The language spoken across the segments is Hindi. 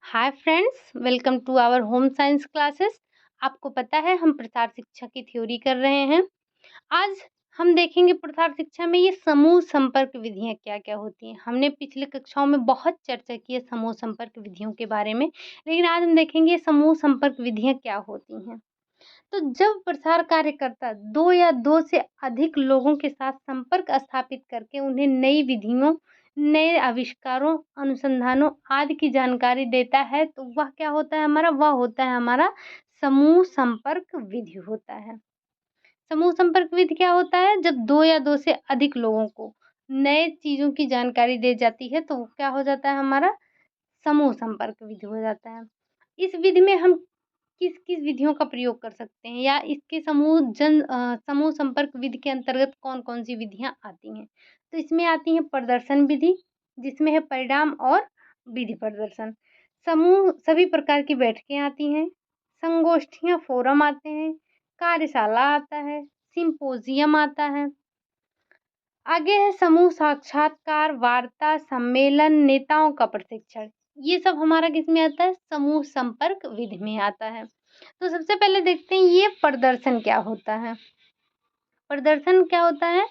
Hi friends, welcome to our home science classes. आपको पता है हम प्रसार शिक्षा की थ्योरी कर रहे हैं। आज हम देखेंगे प्रसार शिक्षा में ये समूह संपर्क विधियां क्या-क्या होती हैं। हमने पिछले कक्षाओं में बहुत चर्चा की है समूह संपर्क विधियों के बारे में, लेकिन आज हम देखेंगे समूह संपर्क विधियां क्या होती हैं। तो जब प्रसार कार्यकर्ता दो या दो से अधिक लोगों के साथ संपर्क स्थापित करके उन्हें नई विधियों, नए आविष्कारों, अनुसंधानों आदि की जानकारी देता है, तो वह क्या होता है हमारा? वह होता है हमारा समूह संपर्क विधि होता है। समूह संपर्क विधि क्या होता है? जब दो या दो से अधिक लोगों को नए चीज़ों की जानकारी दी जाती है, तो वो क्या हो जाता है हमारा? समूह संपर्क विधि हो जाता है। इस विधि में हम किस-किस विधियों का प्रयोग कर सकते हैं या इसके समूह संपर्क विधि के अंतर्गत कौन-कौन सी विधियाँ आती हैं? तो इसमें आती हैं प्रदर्शन विधि, जिसमें है परिणाम और विधि प्रदर्शन। समूह सभी प्रकार की बैठकें आती हैं, संगोष्ठियाँ, फोरम आते हैं, कार्यशाला आता है, सिम्पोजियम आता है। आगे है समूह साक्षात्कार, वार्ता, सम्मेलन, नेताओं का प्रशिक्षण। ये सब हमारा किसमें आता है? समूह संपर्क विधि में आता है। तो सबसे पहले देखते हैं ये प्रदर्शन क्या होता है। प्रदर्शन क्या होता है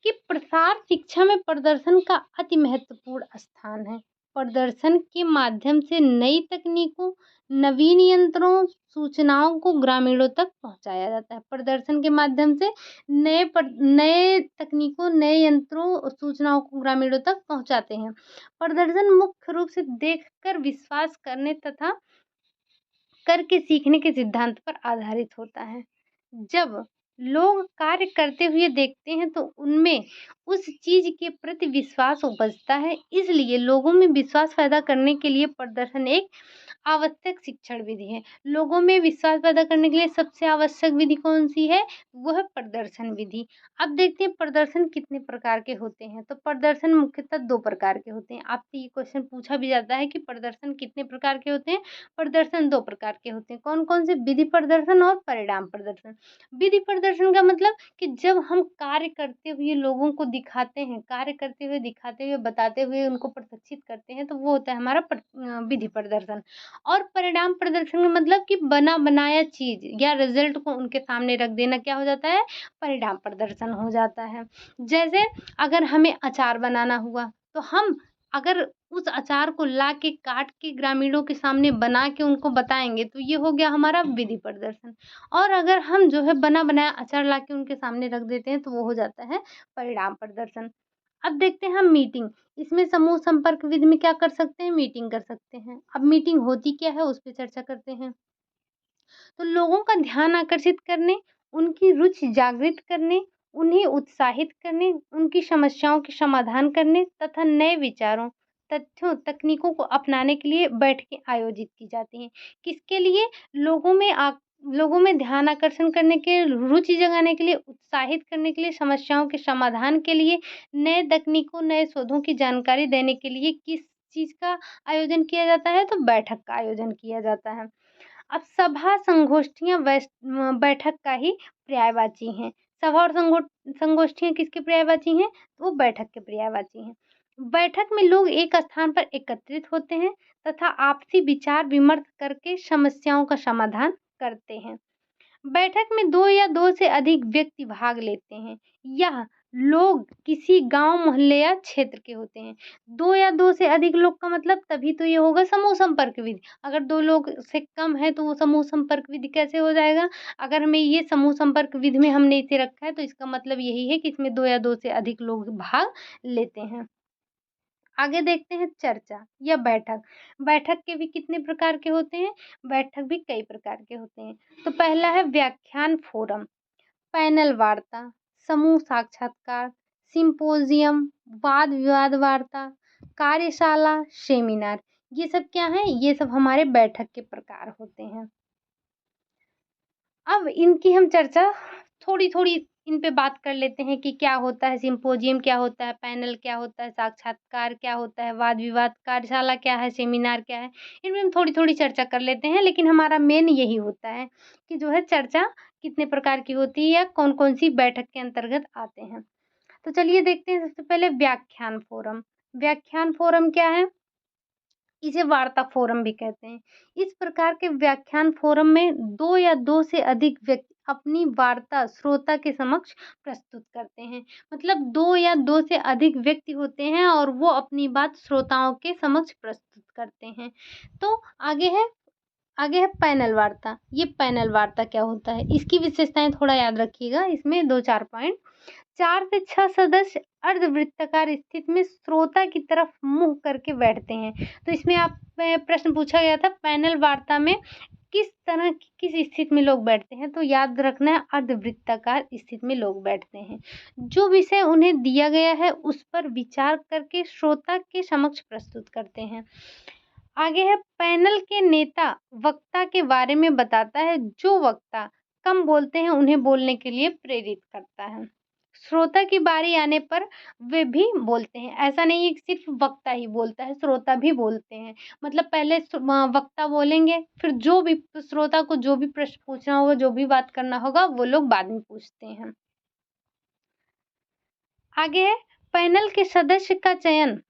कि प्रसार शिक्षा में प्रदर्शन का अति महत्वपूर्ण स्थान है। प्रदर्शन के माध्यम से नई तकनीकों, नवीन यंत्रों, सूचनाओं को ग्रामीणों तक पहुँचाया जाता है। प्रदर्शन के माध्यम से नए तकनीकों, नए यंत्रों, सूचनाओं को ग्रामीणों तक पहुँचाते हैं। प्रदर्शन मुख्य रूप से देखकर विश्वास करने तथा करके सीखने के सिद्धांत पर आधारित होता है। जब लोग कार्य करते हुए देखते हैं तो उनमें उस चीज़ के प्रति विश्वास उपजता है। इसलिए लोगों में विश्वास पैदा करने के लिए प्रदर्शन एक आवश्यक शिक्षण विधि है। लोगों में विश्वास पैदा करने के लिए सबसे आवश्यक विधि कौन-सी है? वो है प्रदर्शन विधि। अब देखते हैं प्रदर्शन कितने प्रकार के होते हैं। तो प्रदर्शन मुख्यतः 2 प्रकार के होते हैं। आपसे ये क्वेश्चन पूछा भी जाता है कि प्रदर्शन कितने प्रकार के होते हैं? प्रदर्शन 2 प्रकार के होते हैं। कौन-कौन से? विधि प्रदर्शन और परिणाम प्रदर्शन। विधि प्रदर्शन का मतलब कि जब हम कार्य करते हुए लोगों को दिखाते हैं, कार्य करते हुए, दिखाते हुए, बताते हुए उनको प्रशिक्षित करते हैं, तो वो होता है हमारा विधि प्रदर्शन। और परिणाम प्रदर्शन का मतलब कि बना बनाया चीज़ या रिज़ल्ट को उनके सामने रख देना क्या हो जाता है? परिणाम प्रदर्शन हो जाता है। जैसे अगर हमें अचार बनाना हुआ, तो हम अगर उस अचार को ला के काट के ग्रामीणों के सामने बना के उनको बताएँगे, तो ये हो गया हमारा विधि प्रदर्शन। और अगर हम जो है बना बनाया अचार ला के उनके सामने रख देते हैं, तो वो हो जाता है परिणाम प्रदर्शन। अब देखते हैं हम मीटिंग। इसमें समूह संपर्क विधि में क्या कर सकते हैं? मीटिंग कर सकते हैं। अब मीटिंग होती क्या है? उस पे चर्चा करते हैं। तो लोगों का ध्यान आकर्षित करने, उनकी रुचि जागृत करने, उन्हें उत्साहित करने, उनकी समस्याओं के समाधान करने तथा नए विचारों, तथ्यों, तकनीकों को अपनाने के लिए बैठकें आयोजित की जाती हैं। किसके लिए? लोगों में लोगों में ध्यान आकर्षण करने के, रुचि जगाने के लिए, उत्साहित करने के लिए, समस्याओं के समाधान के लिए, नए तकनीकों, नए शोधों की जानकारी देने के लिए किस चीज़ का आयोजन किया जाता है? तो बैठक का आयोजन किया जाता है। अब सभा संगोष्ठियाँ बैठक का ही पर्यायवाची हैं। सभा और संगोष्ठियाँ किसके पर्यायवाची हैं? वो बैठक के पर्यायवाची हैं। बैठक में लोग एक स्थान पर एकत्रित होते हैं तथा आपसी विचार विमर्श करके समस्याओं का समाधान करते हैं। बैठक में 2 या 2 से अधिक व्यक्ति भाग लेते हैं। यह लोग किसी गाँव, मोहल्ले या क्षेत्र के होते हैं। 2 या 2 से अधिक लोग का मतलब तभी तो ये होगा समूह संपर्क विधि। अगर 2 लोग से कम है तो वो समूह संपर्क विधि कैसे हो जाएगा? अगर हमें ये समूह संपर्क विधि में हमने इसे रखा है तो इसका मतलब यही है कि इसमें 2 या 2 से अधिक लोग भाग लेते हैं। आगे देखते हैं चर्चा या बैठक। बैठक के भी कितने प्रकार के होते हैं? बैठक भी कई प्रकार के होते हैं। तो पहला है व्याख्यान फोरम, पैनल वार्ता, समूह साक्षात्कार, सिम्पोजियम, वाद विवाद वार्ता, कार्यशाला, सेमिनार। ये सब क्या है? ये सब हमारे बैठक के प्रकार होते हैं। अब इनकी हम चर्चा थोड़ी-थोड़ी इन पे बात कर लेते हैं कि क्या होता है सिम्पोजियम, क्या होता है पैनल, क्या होता है साक्षात्कार, क्या होता है वाद-विवाद, कार्यशाला क्या है, सेमिनार क्या है। इनमें हम थोड़ी-थोड़ी चर्चा कर लेते हैं, लेकिन हमारा मेन यही होता है कि जो है चर्चा कितने प्रकार की होती है या कौन-कौन सी बैठक के अंतर्गत आते हैं। तो चलिए देखते हैं सबसे पहले व्याख्यान फोरम। व्याख्यान फोरम क्या है? इसे वार्ता फोरम भी कहते हैं। इस प्रकार के व्याख्यान फोरम में 2 या 2 से अधिक व्यक्ति अपनी वार्ता श्रोता के समक्ष प्रस्तुत करते हैं। मतलब 2 या 2 से अधिक व्यक्ति होते हैं और वो अपनी बात श्रोताओं के समक्ष प्रस्तुत करते हैं। तो आगे है पैनल वार्ता। ये पैनल वार्ता क्या होता है? इसकी विशेषताएँ थोड़ा याद रखिएगा। इसमें 2-4 पॉइंट। 4 से 6 सदस्य अर्धवृत्ताकार स्थिति में श्रोता की तरफ मुँह करके बैठते हैं। तो इसमें प्रश्न पूछा गया था पैनल वार्ता में किस स्थिति में लोग बैठते हैं? तो याद रखना है अर्धवृत्ताकार स्थिति में लोग बैठते हैं। जो विषय उन्हें दिया गया है उस पर विचार करके श्रोता के समक्ष प्रस्तुत करते हैं। आगे है पैनल के नेता वक्ता के बारे में बताता है। जो वक्ता कम बोलते हैं उन्हें बोलने के लिए प्रेरित करता है। श्रोता की बारी आने पर वे भी बोलते हैं। ऐसा नहीं है कि सिर्फ वक्ता ही बोलता है, श्रोता भी बोलते हैं। मतलब पहले वक्ता बोलेंगे, फिर जो भी श्रोता को जो भी प्रश्न पूछना होगा, जो भी बात करना होगा, वो लोग बाद में पूछते हैं। आगे है पैनल के सदस्य का चयन।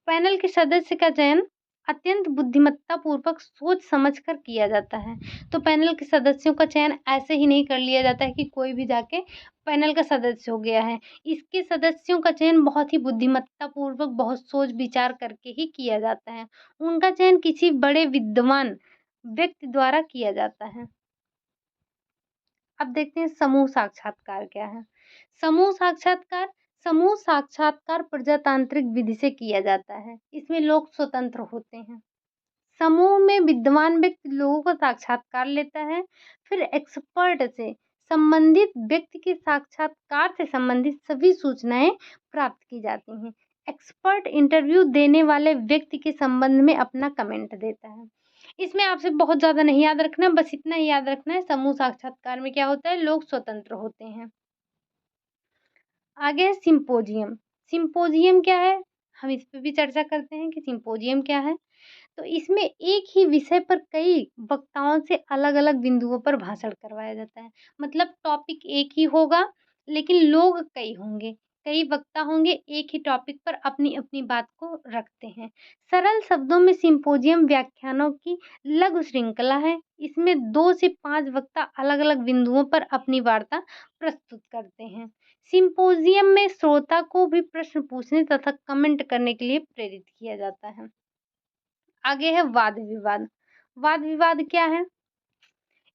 पैनल के सदस्य का चयन अत्यंत बुद्धिमत्ता पूर्वक सोच समझ कर किया जाता है। तो पैनल के सदस्यों का चयन ऐसे ही नहीं कर लिया जाता है कि कोई भी जाके पैनल का सदस्य हो गया है। इसके सदस्यों का चयन बहुत ही बुद्धिमत्ता पूर्वक, बहुत सोच विचार करके ही किया जाता है। उनका चयन किसी बड़े विद्वान व्यक्ति द्वारा किया जाता है। अब देखते हैं समूह साक्षात्कार क्या है। समूह साक्षात्कार प्रजातांत्रिक विधि से किया जाता है। इसमें लोग स्वतंत्र होते हैं। समूह में विद्वान व्यक्ति लोगों का साक्षात्कार लेता है, फिर एक्सपर्ट से संबंधित व्यक्ति के साक्षात्कार से संबंधित सभी सूचनाएं प्राप्त की जाती हैं। एक्सपर्ट इंटरव्यू देने वाले व्यक्ति के संबंध में अपना कमेंट देता है। इसमें आपसे बहुत ज़्यादा नहीं याद रखना, बस इतना ही याद रखना है समूह साक्षात्कार में क्या होता है, लोग स्वतंत्र होते हैं। आगे है सिंपोजियम। सिंपोजियम क्या है? हम इस पे भी चर्चा करते हैं कि सिंपोजियम क्या है। तो इसमें एक ही विषय पर कई वक्ताओं से अलग-अलग बिंदुओं पर भाषण करवाया जाता है। मतलब टॉपिक एक ही होगा, लेकिन लोग कई होंगे। कई वक्ता होंगे, एक ही टॉपिक पर अपनी-अपनी बात को रखते हैं। सरल शब्दों में सिंपोजियम व्याख्यानों की लघु श्रृंखला है। इसमें 2 से 5 वक्ता अलग-अलग बिंदुओं पर अपनी वार्ता प्रस्तुत करते हैं। सिंपोजियम में श्रोता को भी प्रश्न पूछने तथा कमेंट करने के लिए प्रेरित किया जाता है। आगे है वाद विवाद। वाद विवाद क्या है?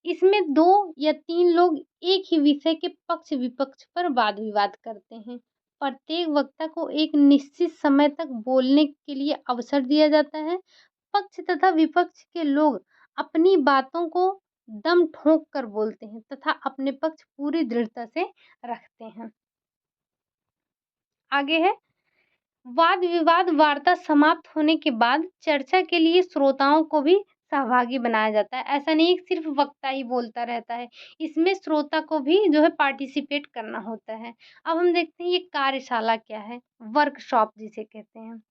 इसमें 2 या 3 लोग एक ही विषय के पक्ष विपक्ष पर वाद विवाद करते हैं। प्रत्येक वक्ता को एक निश्चित समय तक बोलने के लिए अवसर दिया जाता है। पक्ष तथा विपक्ष के लोग अपनी बातों को दम ठोक कर बोलते हैं तथा अपने पक्ष पूरी दृढ़ता से रखते हैं। आगे है वाद विवाद वार्ता समाप्त होने के बाद चर्चा के लिए श्रोताओं को भी सहभागी बनाया जाता है। ऐसा नहीं कि सिर्फ वक्ता ही बोलता रहता है, इसमें श्रोता को भी जो है पार्टिसिपेट करना होता है। अब हम देखते हैं ये कार्यशाला क्या है, वर्कशॉप जिसे कहते हैं।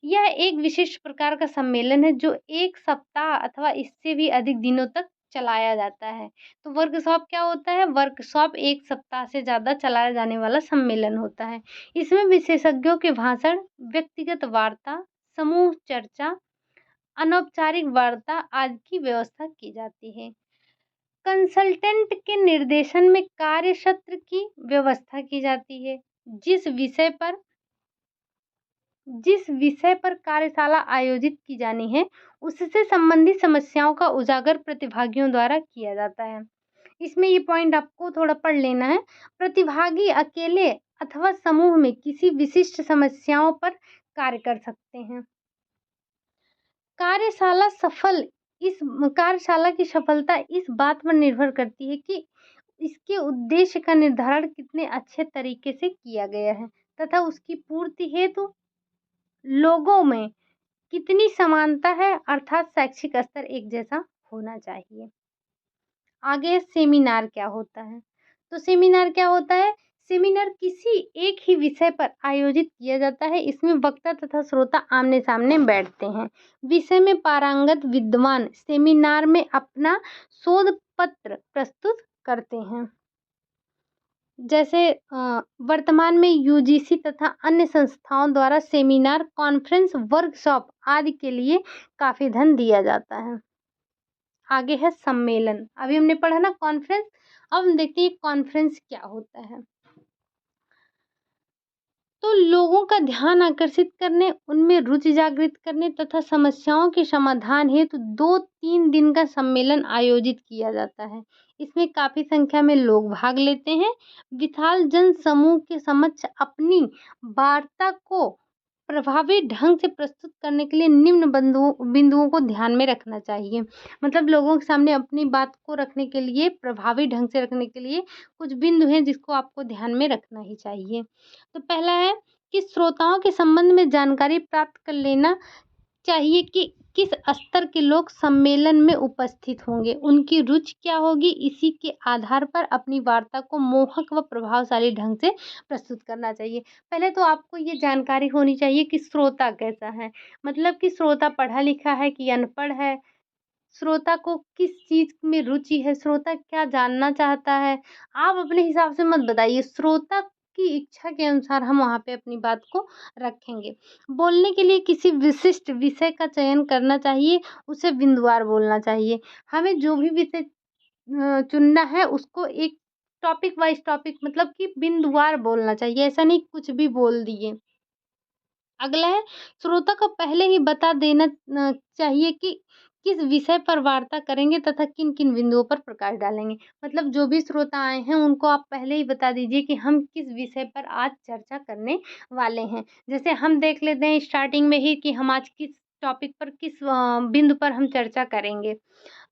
यह एक विशिष्ट प्रकार का सम्मेलन है जो 1 सप्ताह अथवा इससे भी अधिक दिनों तक चलाया जाता है। तो वर्कशॉप क्या होता है? वर्कशॉप 1 सप्ताह से ज़्यादा चलाया जाने वाला सम्मेलन होता है। इसमें विशेषज्ञों के भाषण, व्यक्तिगत वार्ता, समूह चर्चा, अनौपचारिक वार्ता आदि की व्यवस्था की जाती है। कंसल्टेंट के निर्देशन में कार्यसत्र की व्यवस्था की जाती है। जिस विषय पर कार्यशाला आयोजित की जानी है, उससे संबंधित समस्याओं का उजागर प्रतिभागियों द्वारा किया जाता है। इसमें ये पॉइंट आपको थोड़ा पढ़ लेना है। प्रतिभागी अकेले अथवा समूह में किसी विशिष्ट समस्याओं पर कार्य कर सकते हैं। कार्यशाला की सफलता इस बात पर निर्भर करती है कि इसके उद्देश्य का निर्धारण कितने अच्छे तरीके से किया गया है तथा उसकी पूर्ति हेतु लोगों में कितनी समानता है, अर्थात शैक्षिक स्तर एक जैसा होना चाहिए। आगे सेमिनार क्या होता है? तो सेमिनार क्या होता है? सेमिनार किसी एक ही विषय पर आयोजित किया जाता है। इसमें वक्ता तथा श्रोता आमने-सामने बैठते हैं। विषय में पारंगत विद्वान सेमिनार में अपना शोध पत्र प्रस्तुत करते हैं। जैसे वर्तमान में यूजीसी तथा अन्य संस्थाओं द्वारा सेमिनार, कॉन्फ्रेंस, वर्कशॉप आदि के लिए काफ़ी धन दिया जाता है। आगे है सम्मेलन। अभी हमने पढ़ा ना कॉन्फ्रेंस, अब हम देखते हैं कॉन्फ्रेंस क्या होता है। तो लोगों का ध्यान आकर्षित करने, उनमें रुचि जागृत करने तथा समस्याओं के समाधान हेतु 2-3 दिन का सम्मेलन आयोजित किया जाता है। इसमें काफ़ी संख्या में लोग भाग लेते हैं। विशाल जन समूह के समक्ष अपनी वार्ता को प्रभावी ढंग से प्रस्तुत करने के लिए निम्न बिंदुओं को ध्यान में रखना चाहिए। मतलब लोगों के सामने अपनी बात को रखने के लिए, प्रभावी ढंग से रखने के लिए कुछ बिंदु हैं जिसको आपको ध्यान में रखना ही चाहिए। तो पहला है कि श्रोताओं के संबंध में जानकारी प्राप्त कर लेना चाहिए कि किस स्तर के लोग सम्मेलन में उपस्थित होंगे, उनकी रुचि क्या होगी। इसी के आधार पर अपनी वार्ता को मोहक व प्रभावशाली ढंग से प्रस्तुत करना चाहिए। पहले तो आपको ये जानकारी होनी चाहिए कि श्रोता कैसा है, मतलब कि श्रोता पढ़ा लिखा है कि अनपढ़ है, श्रोता को किस चीज़ में रुचि है, श्रोता क्या जानना चाहता है। आप अपने हिसाब से मत बताइए, श्रोता की इच्छा के अनुसार हम वहाँ पे अपनी बात को रखेंगे। बोलने के लिए किसी विशिष्ट विषय का चयन करना चाहिए, उसे बिंदुवार बोलना चाहिए। हमें जो भी विषय चुनना है उसको एक टॉपिक वाइज़ टॉपिक, मतलब कि बिंदुवार बोलना चाहिए, ऐसा नहीं कुछ भी बोल दिए। अगला है, श्रोता को पहले ही बता देना चाहिए कि किस विषय पर वार्ता करेंगे तथा किन-किन बिंदुओं पर प्रकाश डालेंगे। मतलब जो भी श्रोता आए हैं उनको आप पहले ही बता दीजिए कि हम किस विषय पर आज चर्चा करने वाले हैं। जैसे हम देख लेते हैं स्टार्टिंग में ही कि हम आज किस टॉपिक पर, किस बिंदु पर हम चर्चा करेंगे।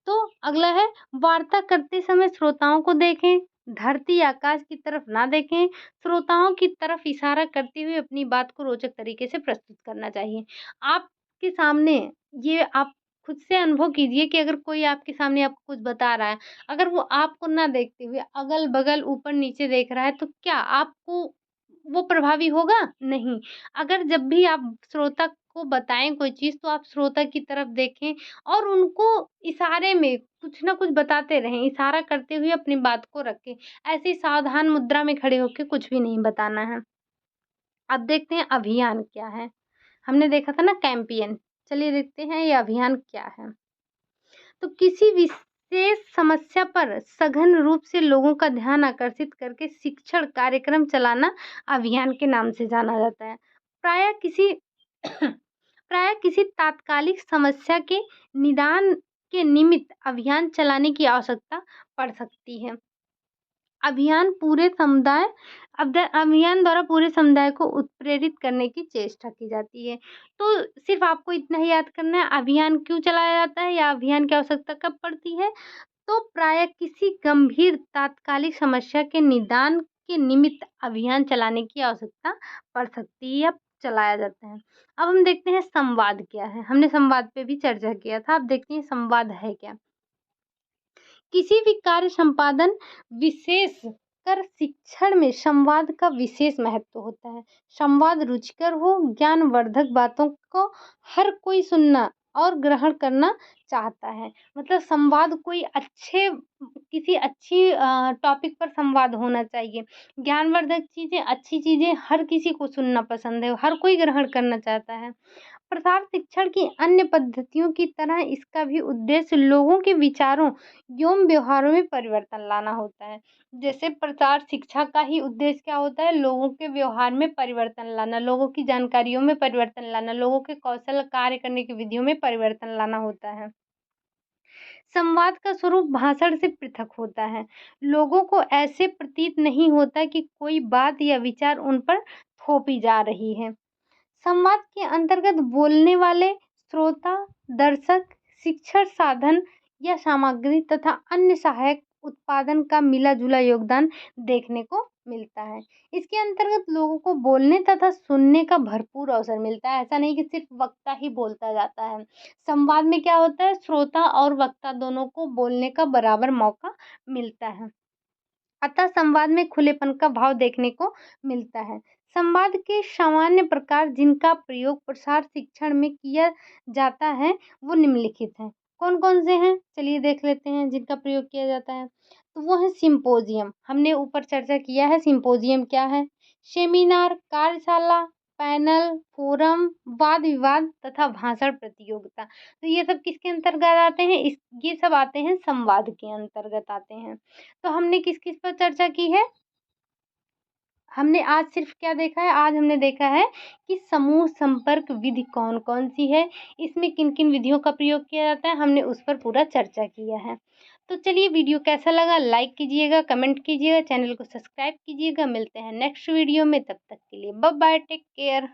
तो अगला है, वार्ता करते समय श्रोताओं को देखें, धरती आकाश की तरफ ना देखें, श्रोताओं की तरफ इशारा करते हुए अपनी बात को रोचक तरीके से प्रस्तुत करना चाहिए। आपके सामने ये आप खुद से अनुभव कीजिए कि अगर कोई आपके सामने आपको कुछ बता रहा है, अगर वो आपको ना देखते हुए अगल-बगल, ऊपर-नीचे देख रहा है, तो क्या आपको वो प्रभावी होगा? नहीं। अगर जब भी आप श्रोता को बताएँ कोई चीज़, तो आप श्रोता की तरफ देखें और उनको इशारे में कुछ ना कुछ बताते रहें, इशारा करते हुए अपनी बात को रखें। ऐसे ही सावधान मुद्रा में खड़े होके कुछ भी नहीं बताना है। अब देखते हैं अभियान क्या है? हमने देखा था ना कैंपेन, चलिए देखते हैं ये अभियान क्या है? तो किसी विशेष समस्या पर सघन रूप से लोगों का ध्यान आकर्षित करके शिक्षण कार्यक्रम चलाना अभियान के नाम से जाना जाता है। प्रायः किसी प्रायः किसी तात्कालिक समस्या के निदान के निमित्त अभियान चलाने की आवश्यकता पड़ सकती है। अभियान पूरे समुदाय अभियान द्वारा पूरे समुदाय को उत्प्रेरित करने की चेष्टा की जाती है। तो सिर्फ़ आपको इतना ही याद करना है, अभियान क्यों चलाया जाता है या अभियान की आवश्यकता कब पड़ती है? तो प्रायः किसी गंभीर तात्कालिक समस्या के निदान के निमित्त अभियान चलाने की आवश्यकता पड़ सकती है या चलाया जाता है। अब हम देखते हैं संवाद क्या है? हमने संवाद पे भी चर्चा किया था, अब देखते हैं संवाद है क्या? किसी भी कार्य संपादन विशेष कर शिक्षण में संवाद का विशेष महत्व होता है। संवाद रुचिकर हो, ज्ञानवर्धक बातों को हर कोई सुनना और ग्रहण करना चाहता है। मतलब संवाद कोई किसी अच्छी टॉपिक पर संवाद होना चाहिए। ज्ञानवर्धक चीज़ें, अच्छी चीज़ें हर किसी को सुनना पसंद है, हर कोई ग्रहण करना चाहता है। प्रसार शिक्षण की अन्य पद्धतियों की तरह इसका भी उद्देश्य लोगों के विचारों एवं व्यवहारों में परिवर्तन लाना होता है। जैसे प्रचार शिक्षा का ही उद्देश्य क्या होता है? लोगों के व्यवहार में परिवर्तन लाना, लोगों की जानकारियों में परिवर्तन लाना, लोगों के कौशल कार्य करने की विधियों में परिवर्तन लाना होता है। संवाद का स्वरूप भाषण से पृथक होता है। लोगों को ऐसे प्रतीत नहीं होता कि कोई बात या विचार उन पर थोपी जा रही है। संवाद के अंतर्गत बोलने वाले श्रोता, दर्शक, शिक्षण साधन या सामग्री तथा अन्य सहायक उत्पादन का मिला-जुला योगदान देखने को मिलता है। इसके अंतर्गत लोगों को बोलने तथा सुनने का भरपूर अवसर मिलता है। ऐसा नहीं कि सिर्फ वक्ता ही बोलता जाता है। संवाद में क्या होता है? श्रोता और वक्ता दोनों को बोलने का बराबर मौका मिलता है। अतः संवाद में खुलेपन का भाव देखने को मिलता है। संवाद के सामान्य प्रकार जिनका प्रयोग प्रसार शिक्षण में किया जाता है वो निम्नलिखित हैं। कौन-कौन से हैं? चलिए देख लेते हैं जिनका प्रयोग किया जाता है। तो वो है सिम्पोजियम। हमने ऊपर चर्चा किया है सिम्पोजियम क्या है। सेमिनार, कार्यशाला, पैनल, फोरम, वाद विवाद तथा भाषण प्रतियोगिता। तो ये सब किसके अंतर्गत आते हैं? ये सब आते हैं संवाद के अंतर्गत आते हैं। तो हमने किस किस पर चर्चा की है? हमने आज सिर्फ क्या देखा है? आज हमने देखा है कि समूह संपर्क विधि कौन कौन सी है, इसमें किन किन विधियों का प्रयोग किया जाता है, हमने उस पर पूरा चर्चा किया है। तो चलिए, वीडियो कैसा लगा लाइक कीजिएगा, कमेंट कीजिएगा, चैनल को सब्सक्राइब कीजिएगा। मिलते हैं नेक्स्ट वीडियो में, तब तक के लिए बाय बाय, टेक केयर।